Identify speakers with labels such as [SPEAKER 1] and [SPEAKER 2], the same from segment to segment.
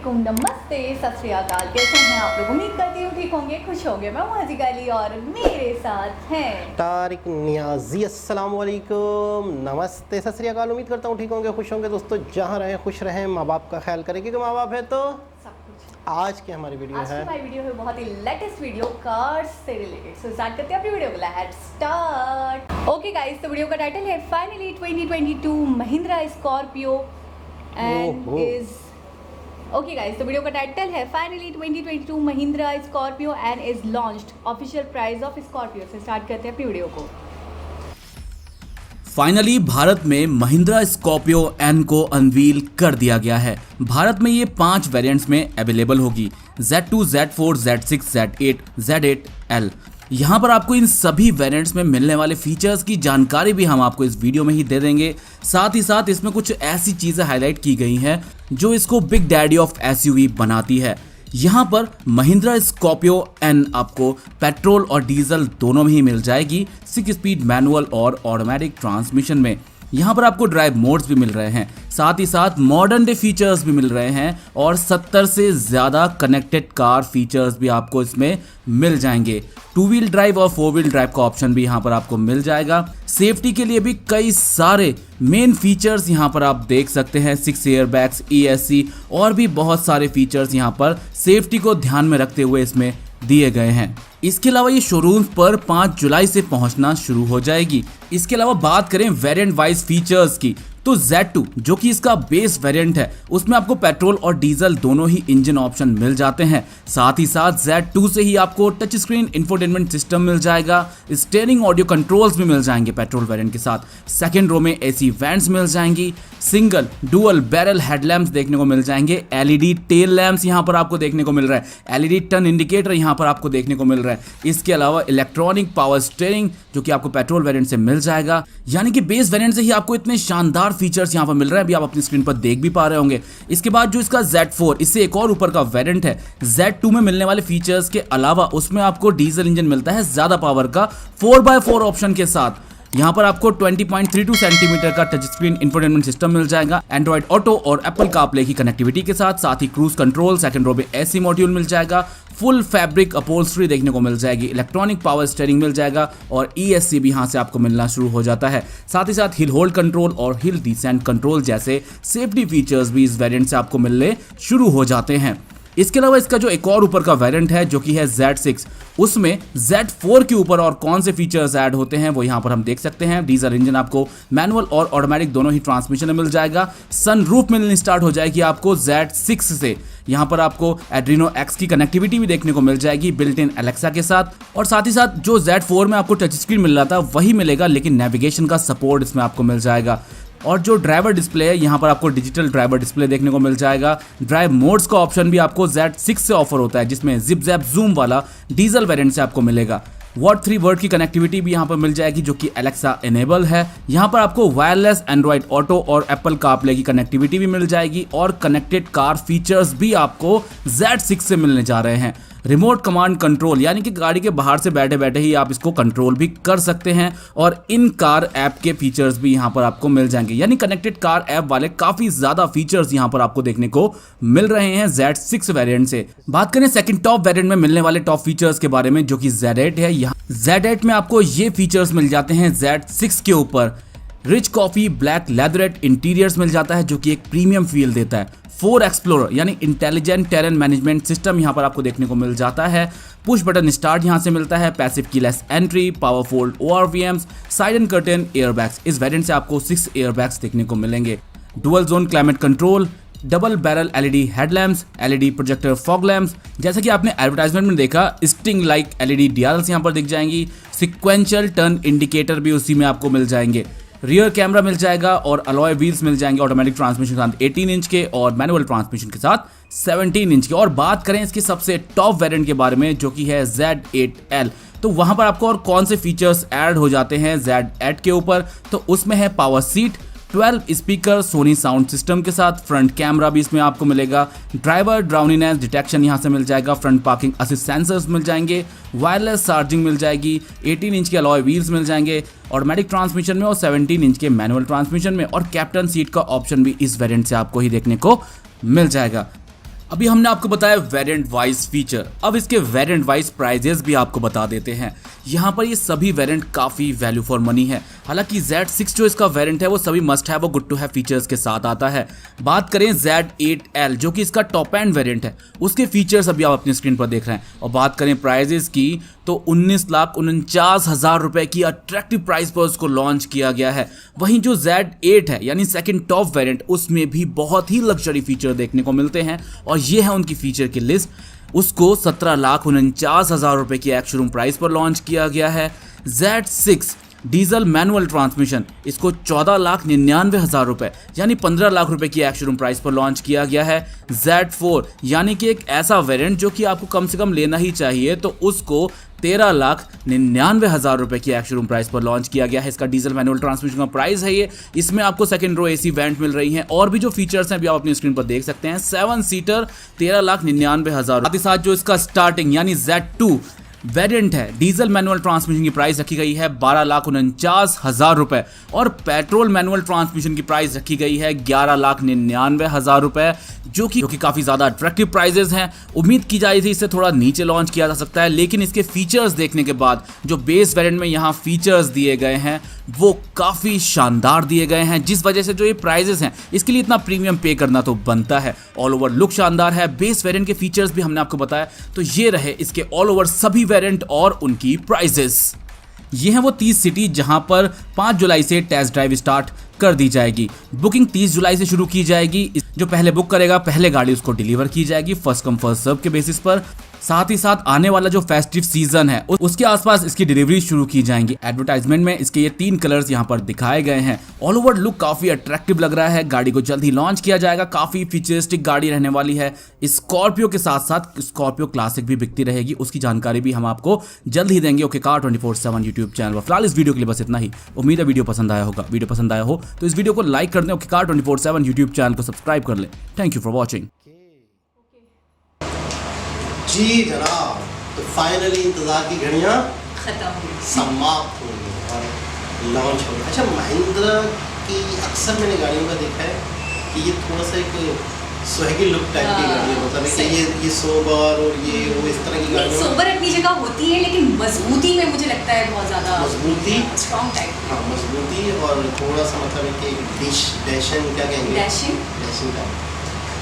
[SPEAKER 1] वालेकुम, नमस्ते, सत श्री अकाल। कैसे हैं आप लोग? उम्मीद करती हूँ ठीक होंगे, खुश होंगे। मैं हूँ हजीका अली और मेरे साथ हैं
[SPEAKER 2] तारिक नियाजी। अस्सलाम वालेकुम, नमस्ते, सत श्री अकाल। उम्मीद करता हूँ ठीक होंगे, खुश होंगे। दोस्तों जहाँ रहें खुश रहें, माँ बाप का ख्याल करें क्योंकि माँ बाप है तो
[SPEAKER 1] सब कुछ।
[SPEAKER 2] आज की हमारी वीडियो
[SPEAKER 1] आज की हमारी वीडियो है बहुत ही लेटेस्ट वीडियो कार्स से रिलेटेड। सो स्टार्ट करते हैं अपनी वीडियो को। Let's start. ओके गाइस, तो वीडियो का टाइटल है finally 2022 Mahindra Scorpio and is okay guys, तो वीडियो का टाइटल है finally 2022 Mahindra Scorpio and is launched. Official price of Scorpio से स्टार्ट करते हैं अपनी वीडियो को।
[SPEAKER 3] फाइनली भारत में महिंद्रा स्कॉर्पियो एन को अनवील कर दिया गया है। भारत में ये 5 वेरिएंट्स में अवेलेबल होगी, Z2, Z4, Z6, Z8, Z8L। यहाँ पर आपको इन सभी वेरिएंट्स में मिलने वाले फीचर्स की जानकारी भी हम आपको इस वीडियो में ही दे देंगे। साथ ही साथ इसमें कुछ ऐसी चीज़ें हाईलाइट की गई हैं जो इसको बिग डैडी ऑफ एसयूवी बनाती है। यहाँ पर महिंद्रा स्कॉर्पियो एन आपको पेट्रोल और डीजल दोनों में ही मिल जाएगी, 6 स्पीड मैनुअल और ऑटोमेटिक ट्रांसमिशन में। यहाँ पर आपको ड्राइव मोड्स भी मिल रहे हैं, साथ ही साथ मॉडर्न डे फीचर्स भी मिल रहे हैं और 70 से ज़्यादा कनेक्टेड कार फीचर्स भी आपको इसमें मिल जाएंगे। 2 व्हील ड्राइव और 4 व्हील ड्राइव का ऑप्शन भी यहाँ पर आपको मिल जाएगा। सेफ्टी के लिए भी कई सारे मेन फीचर्स यहाँ पर आप देख सकते हैं, 6 एयर बैग्स, ESC और भी बहुत सारे फीचर्स यहाँ पर सेफ्टी को ध्यान में रखते हुए इसमें दिए गए हैं। इसके अलावा ये शोरूम्स पर 5 जुलाई से पहुंचना शुरू हो जाएगी। इसके अलावा बात करें वेरिएंट वाइज फीचर्स की, तो Z2 जो कि इसका बेस वेरिएंट है उसमें आपको पेट्रोल और डीजल दोनों ही इंजन ऑप्शन मिल जाते हैं। साथ ही साथ Z2 से ही आपको टच स्क्रीन इंफोटेनमेंट सिस्टम मिल जाएगा, स्टीयरिंग ऑडियो कंट्रोल्स भी मिल जाएंगे पेट्रोल वेरिएंट के साथ। सेकंड रो में AC वेंट्स मिल जाएंगी, सिंगल डुअल बैरल हेडलैम्प्स देखने को मिल जाएंगे, LED टेल लैंप्स यहाँ पर आपको देखने को मिल रहा है, LED टर्न इंडिकेटर यहाँ पर आपको देखने को मिल रहा है। इसके अलावा इलेक्ट्रॉनिक पावर स्टीयरिंग जो कि आपको पेट्रोल वेरिएंट से मिल जाएगा। यानी कि बेस वेरिएंट से ही आपको इतने शानदार फीचर्स यहाँ पर मिल रहे हैं, अभी आप अपनी स्क्रीन पर देख भी पा रहे होंगे। इसके बाद जो इसका Z4, इससे एक और ऊपर का वेरिएंट है, Z2 में मिलने वाले फीचर्स के अलावा उसमें आपको डीजल इंजन मिलता है ज्यादा पावर का 4x4 ऑप्शन के साथ। यहाँ पर आपको 20.32 सेंटीमीटर का टच स्क्रीन इंफोटेनमेंट सिस्टम मिल जाएगा, एंड्रॉइड ऑटो और एप्पल कारप्ले की कनेक्टिविटी के साथ ही क्रूज कंट्रोल, सेकंड रो में AC मॉड्यूल मिल जाएगा, फुल फैब्रिक अपहोल्स्ट्री देखने को मिल जाएगी, इलेक्ट्रॉनिक पावर स्टीयरिंग मिल जाएगा और ESC भी यहाँ से आपको मिलना शुरू हो जाता है। साथ ही साथ हिल होल्ड कंट्रोल और हिल डिसेंट कंट्रोल जैसे सेफ्टी फीचर्स भी इस वेरिएंट से आपको मिलने शुरू हो जाते हैं। इसके अलावा इसका जो एक और ऊपर का वेरिएंट है जो कि है Z6, उसमें Z4 के ऊपर और कौन से फीचर्स ऐड होते हैं वो यहाँ पर हम देख सकते हैं। डीजल इंजन आपको मैनुअल और ऑटोमेटिक दोनों ही ट्रांसमिशन में मिल जाएगा। सनरूफ मिलनी स्टार्ट हो जाएगी आपको Z6 से। यहाँ पर आपको एड्रीनो X की कनेक्टिविटी भी देखने को मिल जाएगी बिल्ट इन एलेक्सा के साथ, और साथ ही साथ जो Z4 में आपको टच स्क्रीन मिल रहा था वही मिलेगा, लेकिन नेविगेशन का सपोर्ट इसमें आपको मिल जाएगा। और जो ड्राइवर डिस्प्ले है यहाँ पर आपको डिजिटल ड्राइवर डिस्प्ले देखने को मिल जाएगा। ड्राइव मोड्स का ऑप्शन भी आपको Z6 से ऑफर होता है, जिसमें जिप जैप जूम वाला डीजल वेरिएंट से आपको मिलेगा। वर्ड 3 वर्ड की कनेक्टिविटी भी यहाँ पर मिल जाएगी जो कि एलेक्सा इनेबल है। यहाँ पर आपको वायरलेस एंड्रॉइड ऑटो और एप्पल कारप्ले की कनेक्टिविटी भी मिल जाएगी और कनेक्टेड कार फीचर्स भी आपको Z6 से मिलने जा रहे हैं। रिमोट कमांड कंट्रोल, यानी कि गाड़ी के बाहर से बैठे बैठे ही आप इसको कंट्रोल भी कर सकते हैं और इन कार ऐप के फीचर्स भी यहाँ पर आपको मिल जाएंगे। यानी कनेक्टेड कार ऐप वाले काफी ज्यादा फीचर्स यहाँ पर आपको देखने को मिल रहे हैं Z6 वेरिएंट से। बात करें सेकंड टॉप वेरिएंट में मिलने वाले टॉप फीचर्स के बारे में जो कि Z8 है। यहाँ Z8 में आपको ये फीचर्स मिल जाते हैं Z6 के ऊपर। Rich coffee black leatherette interiors मिल जाता है जो कि एक प्रीमियम फील देता है। 4 एक्सप्लोरर यानी इंटेलिजेंट टेरेन मैनेजमेंट सिस्टम यहाँ पर आपको देखने को मिल जाता है। पुश बटन स्टार्ट यहाँ से मिलता है, passive keyless entry, power fold ORVMs, side and curtain airbags. इस वेरिएंट से आपको 6 एयरबैग्स देखने को मिलेंगे। Dual zone climate control, double barrel LED headlamps, LED projector fog lamps, जैसा कि आपने एडवर्टाइजमेंट में देखा स्टिंग लाइक LED DRLs यहाँ पर दिख जाएंगी। सिक्वेंशियल टर्न इंडिकेटर भी उसी में आपको मिल जाएंगे। रियर कैमरा मिल जाएगा और अलॉय व्हील्स मिल जाएंगे ऑटोमेटिक ट्रांसमिशन के साथ 18 इंच के और मैनुअल ट्रांसमिशन के साथ 17 इंच के। और बात करें इसके सबसे टॉप वेरिएंट के बारे में जो कि है Z8L, तो वहां पर आपको और कौन से फीचर्स ऐड हो जाते हैं Z8 के ऊपर, तो उसमें है power seat, 12 speaker Sony sound system के साथ, फ्रंट कैमरा भी इसमें आपको मिलेगा, ड्राइवर ड्राउनीनेस डिटेक्शन यहाँ से मिल जाएगा, फ्रंट पार्किंग असिस्ट सेंसर्स मिल जाएंगे, वायरलेस चार्जिंग मिल जाएगी, 18 इंच के अलॉय व्हील्स मिल जाएंगे ऑटोमेटिक ट्रांसमिशन में और 17 इंच के मैनुअल ट्रांसमिशन में, और कैप्टन सीट का ऑप्शन भी इस वेरिएंट से आपको ही देखने को मिल जाएगा। अभी हमने आपको बताया वेरिएंट वाइज फीचर, अब इसके वेरिएंट वाइज प्राइजेस भी आपको बता देते हैं। यहाँ पर ये सभी वेरिएंट काफ़ी वैल्यू फॉर मनी है। हालांकि Z6 जो इसका वेरिएंट है वो सभी मस्ट हैव और गुड टू हैव फीचर्स के साथ आता है। बात करें Z8L जो कि इसका टॉप एंड वेरिएंट है, उसके फीचर्स अभी आप अपनी स्क्रीन पर देख रहे हैं। और बात करें प्राइजेस की तो 19,49,000 रुपए की अट्रैक्टिव प्राइस पर उसको लॉन्च किया गया है। वहीं जो Z8 है यानी सेकंड टॉप वेरिएंट, उसमें भी बहुत ही लग्जरी फीचर देखने को मिलते हैं और ये है उनकी फीचर की लिस्ट। उसको 17,49,000 रुपए की एक्स शोरूम प्राइस पर लॉन्च किया गया है। Z6 डीजल मैनुअल ट्रांसमिशन, इसको 14,99,000 रुपए यानी 15 लाख रुपए की एक्स शोरूम प्राइस पर लॉन्च किया गया है। Z4 यानी कि एक ऐसा वेरिएंट जो कि आपको कम से कम लेना ही चाहिए, तो उसको 13,99,000 रुपए की एक्स शोरूम प्राइस पर लॉन्च किया गया है। इसका डीजल मैनुअल ट्रांसमिशन का प्राइस है ये। इसमें आपको सेकंड रो एसी वेंट मिल रही हैं और भी जो फीचर्स हैं अभी आप अपनी स्क्रीन पर देख सकते हैं। 7 सीटर 13,99,000। साथ ही साथ जो इसका स्टार्टिंग यानी Z2 वेरिएंट है, डीजल मैनुअल ट्रांसमिशन की प्राइस रखी गई है 12,49,000 रुपए और पेट्रोल मैनुअल ट्रांसमिशन की प्राइस रखी गई है 11,99,000 रुपए, जो कि काफी ज्यादा अट्रैक्टिव प्राइजेस हैं। उम्मीद की जाए थी इससे थोड़ा नीचे लॉन्च किया जा सकता है, लेकिन इसके फीचर्स देखने के बाद जो बेस वेरिएंट में यहाँ फीचर्स दिए गए हैं वो काफी शानदार दिए गए हैं, जिस वजह से जो ये प्राइजेस हैं इसके लिए इतना प्रीमियम पे करना तो बनता है। ऑल ओवर लुक शानदार है, बेस वेरिएंट के फीचर्स भी हमने आपको बताया। तो ये रहे इसके ऑल ओवर सभी वेरिएंट और उनकी प्राइजेस। ये हैं वो 30 सिटी जहां पर 5 जुलाई से टेस्ट ड्राइव स्टार्ट कर दी जाएगी। बुकिंग 30 जुलाई से शुरू की जाएगी। जो पहले बुक करेगा पहले गाड़ी उसको डिलीवर की जाएगी फर्स्ट कम फर्स्ट सर्व के बेसिस पर। साथ ही साथ आने वाला जो फेस्टिव सीजन है उसके आसपास इसकी डिलीवरी शुरू की जाएंगी। एडवर्टाइजमेंट में इसके ये 3 कलर्स यहाँ पर दिखाए गए हैं। ऑल ओवर लुक काफी अट्रैक्टिव लग रहा है। गाड़ी को जल्द ही लॉन्च किया जाएगा। काफी फीचरिस्टिक गाड़ी रहने वाली है। स्कॉर्पियो के साथ साथ स्कॉर्पियो क्लासिक भी बिकती रहेगी, उसकी जानकारी भी हम आपको जल्द ही देंगे ओके कार 24/7 यूट्यूब चैनल पर। फिलहाल इस वीडियो के लिए बस इतना ही। उम्मीद है वीडियो पसंद आया होगा। वीडियो पसंद आया हो तो इस वीडियो को लाइक कर दें, ओके कार 24/7 यूट्यूब चैनल को सब्सक्राइब कर लें। Thank you for watching.
[SPEAKER 2] जी जनाब, तो फाइनली इंतजार की घड़ियाँ
[SPEAKER 1] खत्म
[SPEAKER 2] समाप्त हो गई और लॉन्च हो गया। अच्छा, महिंद्रा की अक्सर मैंने गाड़ियों का देखा है कि ये थोड़ा सा एक स्वैगी लुक टाइप की गाड़ी है, मतलब कि ये सोबर और ये वो इस तरह की गाड़ियाँ।
[SPEAKER 1] सोबर अपनी जगह होती है, लेकिन मजबूती में मुझे लगता है बहुत ज़्यादा
[SPEAKER 2] मजबूती,
[SPEAKER 1] स्ट्रॉन्ग टाइप।
[SPEAKER 2] हाँ मजबूती और थोड़ा सा मतलब कि डैशन क्या कहेंगे, डैशिंग टाइप।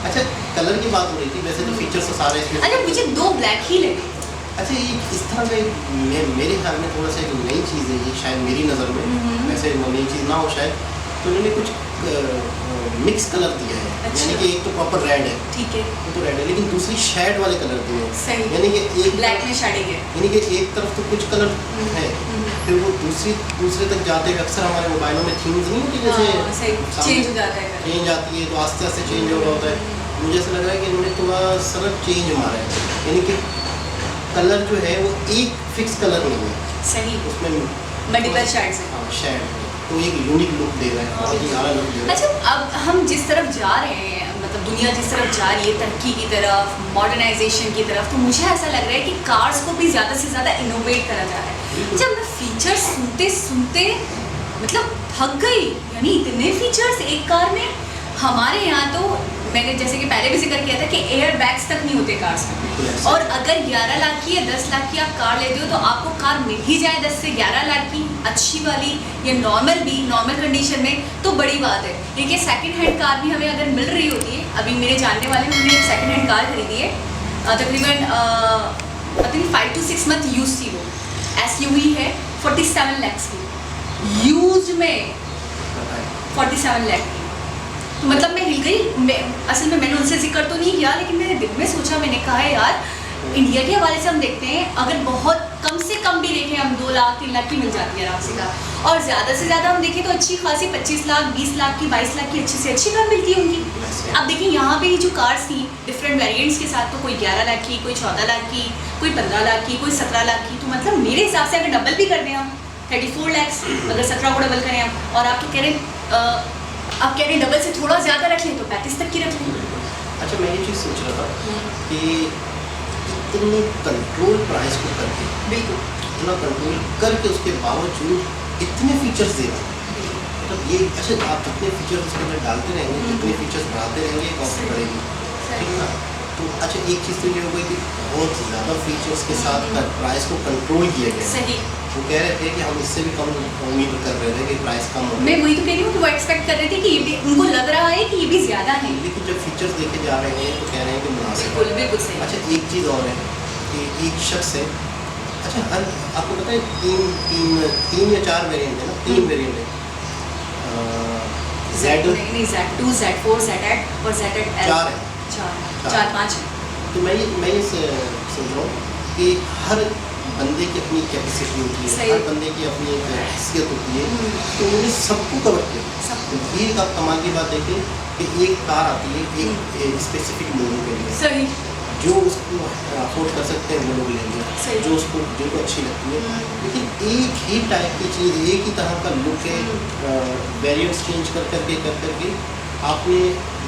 [SPEAKER 2] अच्छा, कलर की बात हो रही थी, वैसे तो फीचर्स तो सारे इसमें।
[SPEAKER 1] अच्छा, मुझे 2 ब्लैक ही लगे।
[SPEAKER 2] अच्छा, ये इस तरह का मेरे ख्याल में थोड़ा सा एक नई चीज़ है ये, शायद मेरी नज़र में, वैसे नई चीज़ ना हो शायद, तो उन्होंने कुछ मिक्स कलर दिया है।
[SPEAKER 1] अच्छा।
[SPEAKER 2] यानी कि एक तो प्रॉपर रेड है,
[SPEAKER 1] ठीक है,
[SPEAKER 2] वो तो रेड है, लेकिन दूसरी शेड वाले कलर दिए हैं।
[SPEAKER 1] सही।
[SPEAKER 2] यानी कि एक
[SPEAKER 1] ब्लैक में शेडिंग है,
[SPEAKER 2] यानी कि एक तरफ तो कुछ कलर है, फिर वो दूसरे तक जाते हैं। अक्सर हमारे मोबाइलों में थीम्स नहीं होती, जैसे
[SPEAKER 1] चेंज हो जाता है,
[SPEAKER 2] चेंज आती है तो आस्ते आस्ते चेंज हो रहा होता है। मुझे ऐसा लग रहा है कि इन्होंने थोड़ा सा चेंज मारा है, यानी कि कलर जो है वो एक फिक्स कलर नहीं है,
[SPEAKER 1] सही,
[SPEAKER 2] उसमें
[SPEAKER 1] मल्टीपल शेड्स है।
[SPEAKER 2] हाँ, शेड, तो एक यूनिक लुक दे रहा है, बहुत ही अलग लुक दे रहा है।
[SPEAKER 1] अच्छा, अब हम जिस तरफ जा रहे हैं, मतलब दुनिया जिस तरफ जा रही है, तरक्की की तरफ, मॉडर्नाइजेशन की तरफ, तो मुझे ऐसा लग रहा है कि कार्स को भी ज़्यादा से ज़्यादा इनोवेट करा जा रहा है। जब मैं फीचर्स सुनते मतलब थक गई, यानी इतने फीचर्स एक कार में। हमारे यहाँ तो मैंने जैसे कि पहले भी जिक्र किया था कि एयर बैग्स तक नहीं होते कार्स में, और अगर 11 लाख की या 10 लाख की आप कार लेते हो तो आपको कार मिल ही जाए 10 से 11 लाख की, अच्छी वाली या नॉर्मल कंडीशन में, तो बड़ी बात है। देखिए, सेकंड हैंड कार भी हमें अगर मिल रही होती है, अभी मेरे जानने वाले में उन्होंने एक सेकंड हैंड कार खरीदी है, तकरीबन I think 5 to 6 month use थी वो, SUV है, 47 लाख की, यूज में 47 लाख की। तो मतलब मैं हिल गई। असल में मैंने उनसे जिक्र तो नहीं किया, लेकिन मेरे दिल में सोचा, मैंने कहा यार, इंडिया के हवाले से हम देखते हैं, अगर बहुत कम से कम भी देखें हम 2 लाख 3 लाख की मिल जाती है आराम से कार, और ज़्यादा से ज़्यादा हम देखें तो अच्छी खासी 25 लाख 20 लाख की 22 लाख की अच्छी से अच्छी कार मिलती होंगी। अब देखिए, यहाँ पे जो कार्स थी डिफरेंट वेरिएंट्स के साथ, तो कोई 11 लाख की, कोई 14 लाख की, कोई 15 लाख की, कोई 17 लाख की, तो मतलब मेरे हिसाब से अगर डबल भी कर दें हम 34 लाख, अगर 17 को डबल करें हम, और आप तो कह रहे आप कह रहे डबल से थोड़ा ज़्यादा रख लें तो 35 तक की रख लें।
[SPEAKER 2] अच्छा, मैं ये चीज़ सोच रहा था कि इतने कंट्रोल प्राइस को करके,
[SPEAKER 1] बिल्कुल
[SPEAKER 2] इतना कंट्रोल करके उसके बावजूद इतने फीचर्स दे रहा है, मतलब ये अच्छा, आप जितने फीचर्स उसके अंदर डालते रहेंगे, जितने फीचर्स बढ़ाते रहेंगे, कॉस्ट बढ़ेगी, ठीक है ना। अच्छा एक चीज़ तो ये हो गई कि बहुत ज़्यादा फीचर्स के साथ प्राइस को कंट्रोल किया गया है।
[SPEAKER 1] सही।
[SPEAKER 2] वो कह रहे थे कि हम इससे भी कम उम्मीद कर रहे थे कि प्राइस कम हो।
[SPEAKER 1] मैं वही तो कह रही हूँ कि वो एक्सपेक्ट कर रहे थे कि ये भी, उनको लग रहा है कि ये भी ज़्यादा है।
[SPEAKER 2] लेकिन जब फीचर्स देखे जा रहे हैं तो कह रहे हैं कि मुनासिब।
[SPEAKER 1] बिल्कुल बिल्कुल सही।
[SPEAKER 2] अच्छा एक चीज़ और है कि एक शख्स है, अच्छा हर आपको पता है तीन या 4 वेरिएंट है ना, 3 वेरिएंट है।
[SPEAKER 1] नहीं Z2, Z4, Z8 और Z8L।
[SPEAKER 2] 4 है।
[SPEAKER 1] 4-5 है।
[SPEAKER 2] तो मैं ये सोच रहा हूँ कि हर बंदे की अपनी कैपेसिटी होती है,
[SPEAKER 1] सही।
[SPEAKER 2] हर बंदे की अपनी एक हैसियत होती है, तो उन्होंने सबको कवर किया। तो ये आप कमाल की बात देखिए कि एक कार आती है एक स्पेसिफिक लोगों के लिए,
[SPEAKER 1] सही।
[SPEAKER 2] जो उसको अफोर्ड कर सकते हैं वो लोग लेंगे,
[SPEAKER 1] सही।
[SPEAKER 2] जो उसको जिनको अच्छी लगती है। लेकिन एक ही टाइप की चीज़, एक ही तरह का लुक है, वेरिएंट्स चेंज कर करके आपने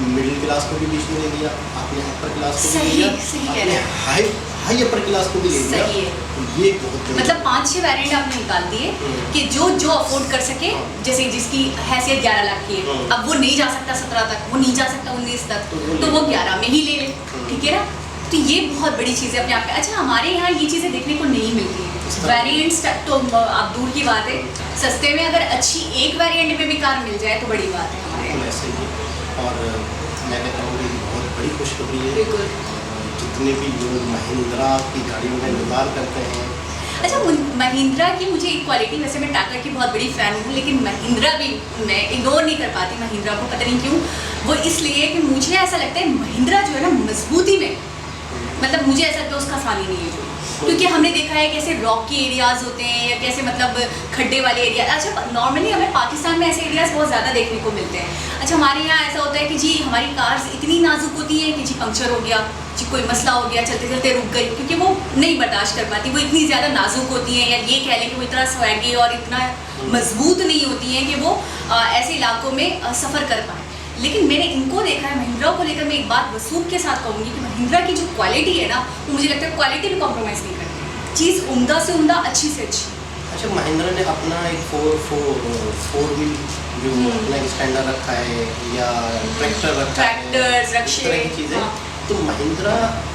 [SPEAKER 2] मिडिल क्लास को भी बीच में ले लिया, आपने अपर क्लास को भी ले लिया,
[SPEAKER 1] सही कह
[SPEAKER 2] आपने
[SPEAKER 1] रहे हैं।
[SPEAKER 2] हाई अपर क्लास को भी ले लिया।
[SPEAKER 1] सही है।
[SPEAKER 2] तो ये बहुत बड़ी
[SPEAKER 1] मतलब 5-6 वेरिएंट आपने निकाल दिए कि जो अफोर्ड कर सके, जैसे जिसकी हैसियत 11 लाख की है, अब वो नहीं जा सकता 17 तक, वो नहीं जा सकता 19 तक, तो वो 11 में ही ले ले, ठीक है ना। तो ये बहुत बड़ी चीज़ है अपने आप में। अच्छा हमारे यहाँ ये चीज़ें देखने को नहीं मिलती हैं। वेरिएंट्स तो आप दूर की बात है, सस्ते में अगर अच्छी एक वेरिएंट में भी कार मिल जाए तो बड़ी बात है हमारे यहाँ।
[SPEAKER 2] ऐसे ही। और मैं कहता हूँ कि बहुत बड़ी खुशखबरी है।
[SPEAKER 1] बिल्कुल।
[SPEAKER 2] जितने भी लोग महिंद्रा की गाड़ियों में इंतजार करते हैं।
[SPEAKER 1] अच्छा महिंद्रा की मुझे एक क्वालिटी, वैसे मैं टाटा की बहुत बड़ी फ़ैन हूँ, लेकिन महिंद्रा भी मैं इग्नोर नहीं कर पाती महिंद्रा को, पता नहीं क्यों। वो इसलिए कि मुझे ऐसा लगता है महिंद्रा जो है ना मजबूती में, मतलब मुझे ऐसा लगता है उसका सानी नहीं है, क्योंकि हमने देखा है कैसे रॉकी एरियाज़ होते हैं या कैसे मतलब खड्डे वाले एरिया। अच्छा नॉर्मली हमें पाकिस्तान में ऐसे एरियाज़ बहुत ज़्यादा देखने को मिलते हैं। अच्छा हमारे यहाँ ऐसा होता है कि जी हमारी कार्स इतनी नाजुक होती हैं कि जी पंक्चर हो गया, जी कोई मसला हो गया, चलते चलते रुक गई, क्योंकि वो नहीं बर्दाश्त कर पाती, वो इतनी ज़्यादा नाजुक होती हैं, या ये कह लें कि वो इतना स्वैगी और इतना मजबूत नहीं होती हैं कि वो ऐसे इलाकों में सफ़र कर पाएँ। लेकिन मैंने इनको देखा है, महिंद्रा को लेकर मैं एक बात वसूख के साथ कहूँगी कि महिंद्रा की जो क्वालिटी है ना, वो मुझे लगता है क्वालिटी भी कॉम्प्रोमाइज़ नहीं करती, चीज़ उम्दा से उम्दा, अच्छी से अच्छी।
[SPEAKER 2] अच्छा महिंद्रा ने अपना एक फोर व्हील जो अपना एक स्टैंडर्ड रखा है या ट्रैक्टर रखा है,
[SPEAKER 1] ट्रैक्टर्स,
[SPEAKER 2] इस तरह की चीज़ें।
[SPEAKER 1] हाँ।
[SPEAKER 2] तो महिंद्रा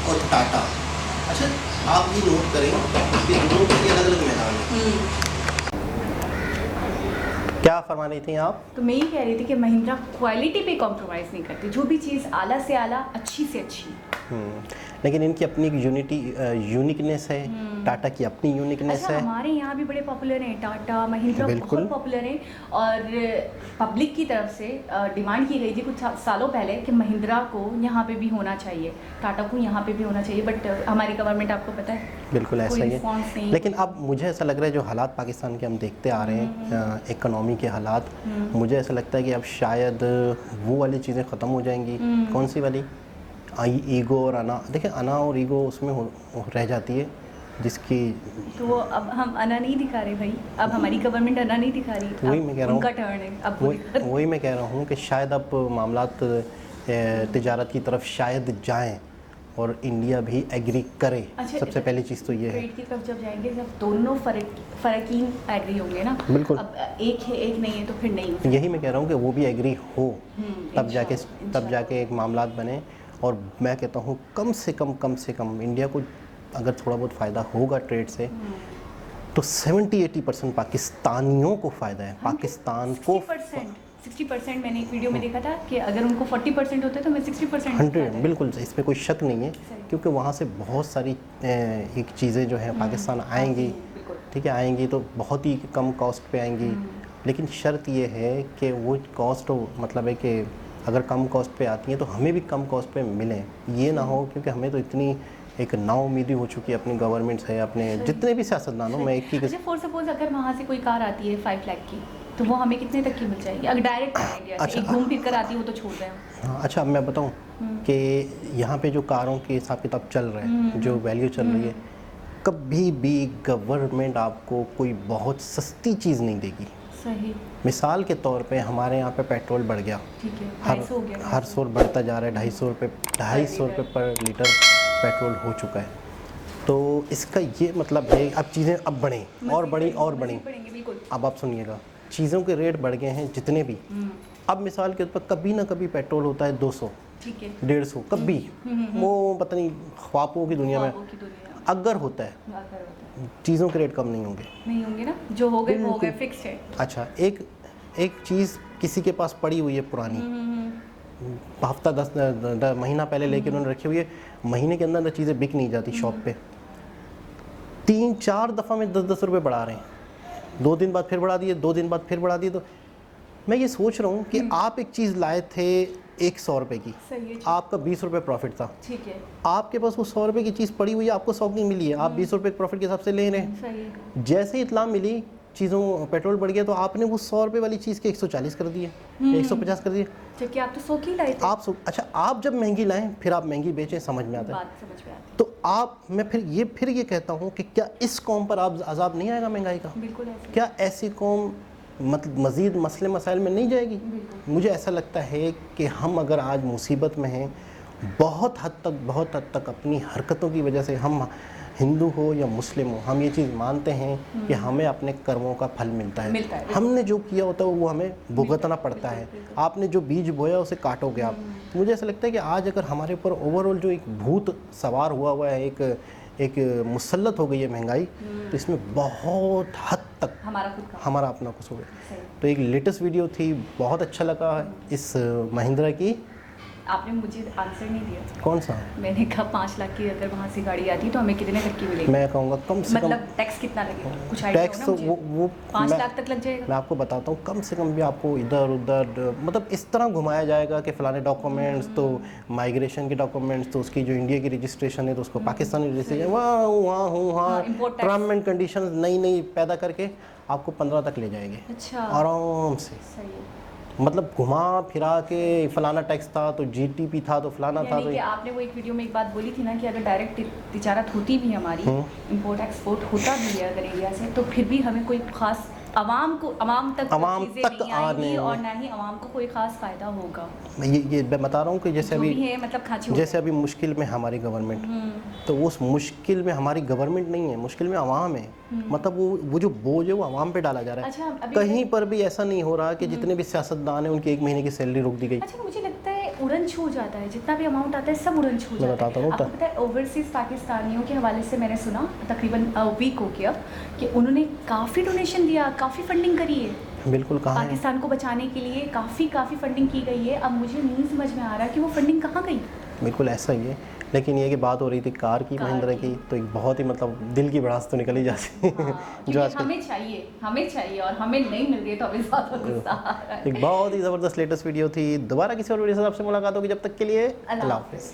[SPEAKER 2] और टाटा, अच्छा आप ये नोट करें कि दोनों के अलग अलग मैदान हैं। क्या फरमा रही थी आप?
[SPEAKER 1] तो मैं ये कह रही थी कि महिंद्रा क्वालिटी पे कॉम्प्रोमाइज़ नहीं करती, जो भी चीज़ आला से आला, अच्छी से अच्छी।
[SPEAKER 2] लेकिन इनकी अपनी एक यूनिकनेस है, टाटा की अपनी यूनिकनेस
[SPEAKER 1] अच्छा,
[SPEAKER 2] है।
[SPEAKER 1] हमारे यहाँ भी बड़े पॉपुलर हैं टाटा, महिंद्रा
[SPEAKER 2] बिल्कुल।
[SPEAKER 1] बहुत पॉपुलर हैं, और पब्लिक की तरफ से डिमांड की गई थी कुछ सालों पहले कि महिंद्रा को यहाँ पे भी होना चाहिए, टाटा को यहाँ पे भी होना चाहिए, बट हमारी गवर्नमेंट आपको पता है
[SPEAKER 2] बिल्कुल ऐसा ही
[SPEAKER 1] रिस्पॉन्स
[SPEAKER 2] है।
[SPEAKER 1] नहीं।
[SPEAKER 2] लेकिन अब मुझे ऐसा लग रहा है जो हालात पाकिस्तान के हम देखते आ रहे हैं, इकोनॉमी के हालात, मुझे ऐसा लगता है कि अब शायद वो वाली चीज़ें ख़त्म हो जाएंगी। कौन सी वाली? ईगो और अना। देखिए अना और ईगो उसमें रह जाती है जिसकी,
[SPEAKER 1] तो वो अब हम अना नहीं दिखा रहे भाई, अब हमारी गवर्नमेंट अना नहीं दिखा रही,
[SPEAKER 2] वही मैं कह रहा हूँ,
[SPEAKER 1] उनका टर्न है अब वो दिखा रहे हैं।
[SPEAKER 2] वही मैं कह रहा हूँ कि शायद अब मामलात तिजारत की तरफ शायद जाएं और इंडिया भी एग्री करे।
[SPEAKER 1] अच्छा,
[SPEAKER 2] सबसे पहली चीज़ तो ये है।
[SPEAKER 1] ट्रेड की तरफ जब जाएंगे, जब दोनों फरकीन एग्री होंगे ना,
[SPEAKER 2] बिल्कुल।
[SPEAKER 1] अब एक है एक नहीं है तो फिर नहीं हो।
[SPEAKER 2] यही मैं कह रहा हूँ कि वो भी एग्री हो, तब
[SPEAKER 1] इंशाल्लाह।
[SPEAKER 2] जाके एक मामलात बने। और मैं कहता हूँ कम से कम इंडिया को अगर थोड़ा बहुत फ़ायदा होगा ट्रेड से, तो 70-80% पाकिस्तानियों को फ़ायदा है। पाकिस्तान को
[SPEAKER 1] 60% मैंने एक वीडियो में देखा था कि अगर उनको 40% होता है तो मैं 60%
[SPEAKER 2] 100 बिल्कुल, इसमें कोई शक नहीं है, क्योंकि वहाँ से बहुत सारी एक चीज़ें जो हैं पाकिस्तान आएंगी, ठीक है, आएंगी तो बहुत ही कम कॉस्ट पे आएंगी। लेकिन शर्त ये है कि वो कॉस्ट मतलब है कि अगर कम कॉस्ट पे आती हैं तो हमें भी कम कॉस्ट पे मिलें। ये ना हो, क्योंकि हमें तो इतनी एक नाउमीदी हो चुकी है अपनी गवर्नमेंट से, अपने जितने भी सियासतदान हो। मैं एक ही
[SPEAKER 1] फॉर सपोज अगर वहाँ से कोई कार आती है 5 लाख की, तो वो हमें कितने तक की मिल जाएगी अगर डायरेक्ट इंडिया से?
[SPEAKER 2] अच्छा,
[SPEAKER 1] एक घूम फिर कर आती है वो तो छोड़ रहे हैं।
[SPEAKER 2] हाँ, अच्छा मैं बताऊँ कि यहाँ पे जो कारों के हिसाब किताब चल रहे हैं, जो वैल्यू चल रही है, कभी भी गवर्नमेंट आपको कोई बहुत सस्ती चीज़ नहीं देगी।
[SPEAKER 1] सही।
[SPEAKER 2] मिसाल के तौर पे हमारे यहाँ पे पेट्रोल बढ़ गया,
[SPEAKER 1] ठीक है,
[SPEAKER 2] हर साल बढ़ता जा रहा है, 250 रुपये पर लीटर पेट्रोल हो चुका है। तो इसका ये मतलब है अब चीज़ें अब बढ़ें और बढ़ी और बढ़ें। अब आप सुनिएगा, चीज़ों के रेट बढ़ गए हैं जितने भी। अब मिसाल के ऊपर कभी ना कभी पेट्रोल होता है 200,
[SPEAKER 1] ठीक है।
[SPEAKER 2] 150 कभी, वो पता नहीं ख्वाबों की दुनिया में
[SPEAKER 1] ख्वाबों की दुनिया
[SPEAKER 2] अगर होता है,
[SPEAKER 1] अगर होता है।
[SPEAKER 2] चीज़ों के रेट कम नहीं होंगे।
[SPEAKER 1] नहीं होंगे ना, जो हो गए वो हो गए,
[SPEAKER 2] बिल्कुल।
[SPEAKER 1] फिक्स है।
[SPEAKER 2] अच्छा, एक चीज़ किसी के पास पड़ी हुई है पुरानी, हफ्ता 10 महीना पहले लेके उन्होंने रखी हुई है, महीने के अंदर चीज़ें बिक नहीं जाती शॉप पे, 3-4 दफ़ा में 10-10 रुपये बढ़ा रहे हैं, 2 दिन बाद फिर बढ़ा दिए, 2 दिन बाद फिर बढ़ा दिए। तो मैं ये सोच रहा हूँ कि आप एक चीज़ लाए थे 100 रुपये की,
[SPEAKER 1] सही है।
[SPEAKER 2] आपका 20 रुपये प्रॉफिट था,
[SPEAKER 1] ठीक है।
[SPEAKER 2] आपके पास वो 100 रुपये की चीज़ पड़ी हुई है, आपको 100 की मिली है, आप 20 रुपये प्रॉफिट के हिसाब से ले रहे हैं।
[SPEAKER 1] सही है।
[SPEAKER 2] जैसे ही इत्तला मिली चीज़ों पेट्रोल बढ़ गया, तो आपने वो 100 रुपये वाली चीज़ के 140 कर दिए, 150 कर दिए।
[SPEAKER 1] जबकि आप तो 100 की लाए थे।
[SPEAKER 2] अच्छा, आप जब महंगी लाएं फिर आप महंगी बेचें, समझ में आता है।
[SPEAKER 1] बात समझ में आती
[SPEAKER 2] तो मैं फिर ये कहता हूँ कि क्या इस कौम पर आप अज़ाब नहीं आएगा महंगाई का?
[SPEAKER 1] है। बिल्कुल ऐसे।
[SPEAKER 2] क्या ऐसी कौम मतलब मज़ीद मसले मसाइल में नहीं जाएगी? मुझे ऐसा लगता है कि हम अगर आज मुसीबत में हैं, बहुत हद तक अपनी हरकतों की वजह से, हम हिंदू हो या मुस्लिम हो, हम ये चीज़ मानते हैं कि हमें अपने कर्मों का फल मिलता है। हमने जो किया होता है वो हमें भुगतना पड़ता है। आपने जो बीज बोया उसे काटोगे आप। मुझे ऐसा लगता है कि आज अगर हमारे ऊपर ओवरऑल जो एक भूत सवार हुआ है, एक मुसल्लत हो गई है महंगाई, तो इसमें बहुत हद तक हमारा अपना कसूर है। तो एक लेटेस्ट वीडियो थी, बहुत अच्छा लगा इस महिंद्रा की।
[SPEAKER 1] आपने मुझे आंसर नहीं दिया।
[SPEAKER 2] कौन सा?
[SPEAKER 1] मैंने कहा 5 लाख की अगर वहाँ से गाड़ी आती तो हमें कितने तक की मिलेगी?
[SPEAKER 2] मैं कहूँगा कम से कम,
[SPEAKER 1] मतलब टैक्स कितना लगेगा, कुछ आइडिया
[SPEAKER 2] टैक्स
[SPEAKER 1] हो ना मुझे?
[SPEAKER 2] वो
[SPEAKER 1] 5 लाख तक लग जाएगा।
[SPEAKER 2] मैं आपको बताता हूँ, कम से कम भी आपको इधर उधर मतलब इस तरह घुमाया जाएगा कि फ़लाने डॉक्यूमेंट्स तो माइग्रेशन के डॉक्यूमेंट्स, तो उसकी जो इंडिया की रजिस्ट्रेशन है तो उसको पाकिस्तानी रजिस्ट्रेशन, वहाँ टर्म एंड कंडीशन नई पैदा करके आपको 15 तक ले जाएंगे।
[SPEAKER 1] अच्छा।
[SPEAKER 2] आराम से।
[SPEAKER 1] सही है।
[SPEAKER 2] मतलब घुमा फिरा के फलाना टैक्स था तो जीटीपी था तो फलाना था। तो
[SPEAKER 1] कि आपने वो एक वीडियो में एक बात बोली थी ना कि अगर डायरेक्ट तिजारत होती भी हमारी, इंपोर्ट एक्सपोर्ट होता भी है अगर इंडिया से, तो फिर भी हमें कोई खास अवाम तक चीज़ें नहीं आएंगी और ना ही अवाम को कोई खास फ़ायदा होगा।
[SPEAKER 2] मैं बता रहा हूँ कि जैसे अभी
[SPEAKER 1] है, मतलब
[SPEAKER 2] जैसे अभी मुश्किल में हमारी गवर्नमेंट, तो उस मुश्किल में हमारी गवर्नमेंट नहीं है, मुश्किल में अवाम है। मतलब वो जो बोझ है वो अवाम पे डाला जा रहा है।
[SPEAKER 1] अच्छा,
[SPEAKER 2] कहीं पर भी ऐसा नहीं हो रहा कि जितने भी सियासतदान हैं उनकी 1 महीने की सैलरी रोक दी गई।
[SPEAKER 1] अच्छा, मुझे लगता है उड़न छू जाता है, जितना भी अमाउंट आता है सब उड़न छू जाता है। आपको पता है ओवरसीज़ पाकिस्तानियों के हवाले से मैंने सुना तकरीबन वीक हो गया कि उन्होंने काफ़ी डोनेशन दिया, काफ़ी फंडिंग करी है।
[SPEAKER 2] बिल्कुल, कहाँ
[SPEAKER 1] पाकिस्तान को बचाने के लिए काफ़ी फंडिंग की गई है। अब मुझे नहीं समझ में आ रहा कि वो फंडिंग कहाँ गई।
[SPEAKER 2] बिल्कुल ऐसा ही है, लेकिन ये कि बात हो रही थी कार की, महिंद्रा की, तो एक बहुत ही मतलब दिल की भड़ास तो निकल ही जाती है। जो आजकल हमें चाहिए और हमें नहीं मिल रही है, तो अभी ज़्यादा गुस्सा आ रहा है। एक बहुत ही ज़बरदस्त लेटेस्ट वीडियो थी। दोबारा किसी और वीडियो से आपसे मुलाकात होगी, जब तक के लिए अल्लाह हाफ़िज़।